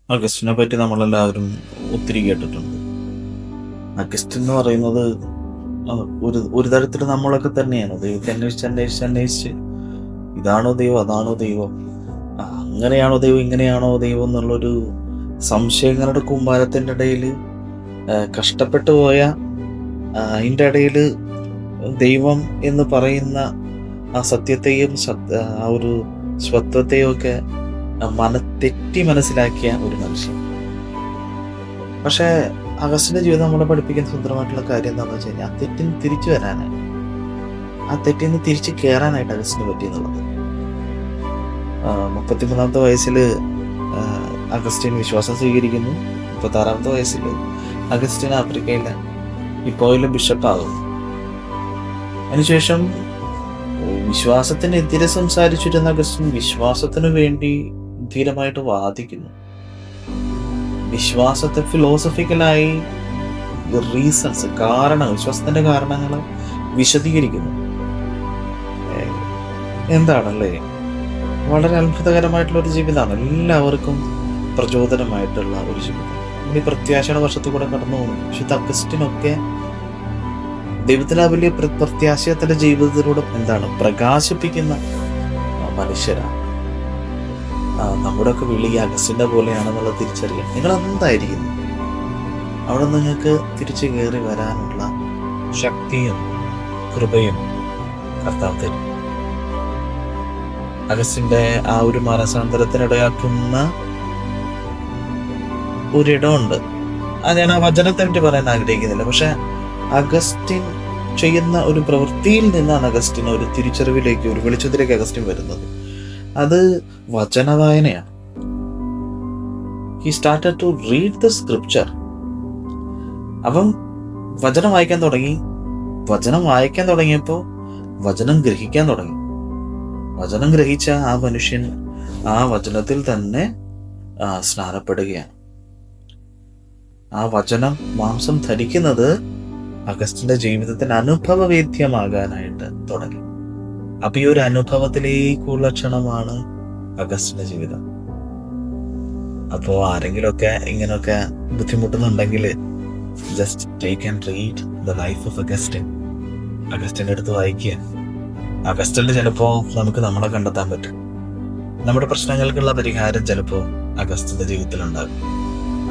അഗസ്റ്റിനെ പറ്റി നമ്മളെല്ലാവരും ഒത്തിരി കേട്ടിട്ടുണ്ട്. അഗസ്റ്റിൻ എന്ന് പറയുന്നത് ഒരു തരത്തിൽ നമ്മളൊക്കെ തന്നെയാണ്. ദൈവത്തെ അന്വേഷിച്ച് ഇതാണോ ദൈവം, അതാണോ ദൈവം, അങ്ങനെയാണോ ദൈവം, ഇങ്ങനെയാണോ ദൈവം എന്നുള്ളൊരു സംശയങ്ങളുടെ കൂമ്പാരത്തിൻ്റെ ഇടയിൽ കഷ്ടപ്പെട്ടു പോയ, അതിൻ്റെ ഇടയിൽ ദൈവം എന്ന് പറയുന്ന ആ സത്യത്തെയും ആ ഒരു സ്വത്വത്തെയും ഒക്കെ തെറ്റി മനസ്സിലാക്കിയ ഒരു മനുഷ്യൻ. പക്ഷേ അഗസ്റ്റിന്റെ ജീവിതം നമ്മളെ പഠിപ്പിക്കുന്ന സുന്ദരമായിട്ടുള്ള കാര്യം എന്താണെന്ന് വെച്ച് കഴിഞ്ഞാൽ ആ തെറ്റിന് തിരിച്ചു വരാനാണ്, ആ തെറ്റിൽ നിന്ന് തിരിച്ചു കയറാനായിട്ട് അഗസ്റ്റിന് പറ്റിയെന്നുള്ളത്. 33-ാമത്തെ വയസ്സിൽ അഗസ്റ്റിൻ വിശ്വാസം സ്വീകരിക്കുന്നു. 36-ാമത്തെ വയസ്സിൽ അഗസ്റ്റിൻ ആഫ്രിക്കയിലെ ഇപ്പോയിലെ ബിഷപ്പാകുന്നു. അതിനുശേഷം വിശ്വാസത്തിനെതിരെ സംസാരിച്ചിരുന്ന അഗസ്റ്റിൻ വിശ്വാസത്തിനു വേണ്ടി ധീരമായിട്ട് വാദിക്കുന്നു. വിശ്വാസത്തെ ഫിലോസഫിക്കലായി റീസൺസ്, കാരണങ്ങൾ, വിശ്വാസത്തിന്റെ കാരണങ്ങൾ വിശദീകരിക്കുന്നു. എന്താണല്ലേ, വളരെ അത്ഭുതകരമായിട്ടുള്ള ഒരു ജീവിതമാണ്. എല്ലാവർക്കും പ്രചോദനമായിട്ടുള്ള ഒരു ജീവിതം. ഈ പ്രത്യാശയുടെ വർഷത്തിൽ കൂടെ കടന്നു പോകുന്നു. പക്ഷെ അഗസ്റ്റിനൊക്കെ ദൈവത്തിന് ആ വലിയ പ്രത്യാശയത്തിന്റെ ജീവിതത്തിലൂടെ പ്രകാശിപ്പിക്കുന്ന മനുഷ്യരാണ്. നമ്മുടെ ഒക്കെ വിളി അഗസ്റ്റിന്റെ പോലെയാണെന്നുള്ള തിരിച്ചറിയാൻ നിങ്ങൾ എന്തായിരിക്കുന്നു, അവിടെ നിങ്ങൾക്ക് തിരിച്ചു കയറി വരാനുള്ള ശക്തിയും കൃപയും കർത്താവ് തരും. അഗസ്റ്റിന്റെ ആ ഒരു മാനസാന്തരത്തിനിടയാക്കുന്ന ഒരിടമുണ്ട്. ഞാൻ ആ വചനത്തെ പറ്റി പറയാൻ ആഗ്രഹിക്കുന്നില്ല. പക്ഷെ അഗസ്റ്റിൻ ചെയ്യുന്ന ഒരു പ്രവൃത്തിയിൽ നിന്നാണ് അഗസ്റ്റിൻ ഒരു തിരിച്ചറിവിലേക്ക്, ഒരു വെളിച്ചത്തിലേക്ക് അഗസ്റ്റിൻ വരുന്നത്. അത് വചനവായനയാണ്. He started to read the scripture. അവൻ വചനം വായിക്കാൻ തുടങ്ങി. വചനം വായിക്കാൻ തുടങ്ങിയപ്പോൾ വചനം ഗ്രഹിക്കാൻ തുടങ്ങി. വചനം ഗ്രഹിച്ച ആ മനുഷ്യൻ ആ വചനത്തിൽ തന്നെ സ്നാനപ്പെടുകയാണ്. ആ വചനം മാംസം ധരിക്കുന്നത് അഗസ്റ്റിന്റെ ജീവിതത്തിന് അനുഭവവേദ്യമാകാനായിട്ട് തുടങ്ങി. അപ്പൊ ഈ ഒരു അനുഭവത്തിലേക്കുള്ള ക്ഷണമാണ് അഗസ്റ്റിന്റെ ജീവിതം. അപ്പോ ആരെങ്കിലുമൊക്കെ ഇങ്ങനെയൊക്കെ ബുദ്ധിമുട്ടുന്നുണ്ടെങ്കിൽ just take and read the life of Augustine. അഗസ്റ്റിന്റെ അടുത്ത് വായിക്കുക. അഗസ്റ്റിൽ ചിലപ്പോ നമുക്ക് നമ്മളെ കണ്ടെത്താൻ പറ്റും. നമ്മുടെ പ്രശ്നങ്ങൾക്കുള്ള പരിഹാരം ചിലപ്പോ അഗസ്റ്റിന്റെ ജീവിതത്തിലുണ്ടാകും.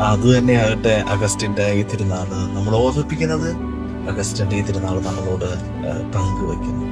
അത് തന്നെയാകട്ടെ അഗസ്റ്റിന്റെ ഈ തിരുനാള് നമ്മൾ ഓർമ്മിപ്പിക്കുന്നത്. അഗസ്റ്റിന്റെ ഈ തിരുനാൾ നമ്മളോട് പങ്കുവയ്ക്കുന്നു.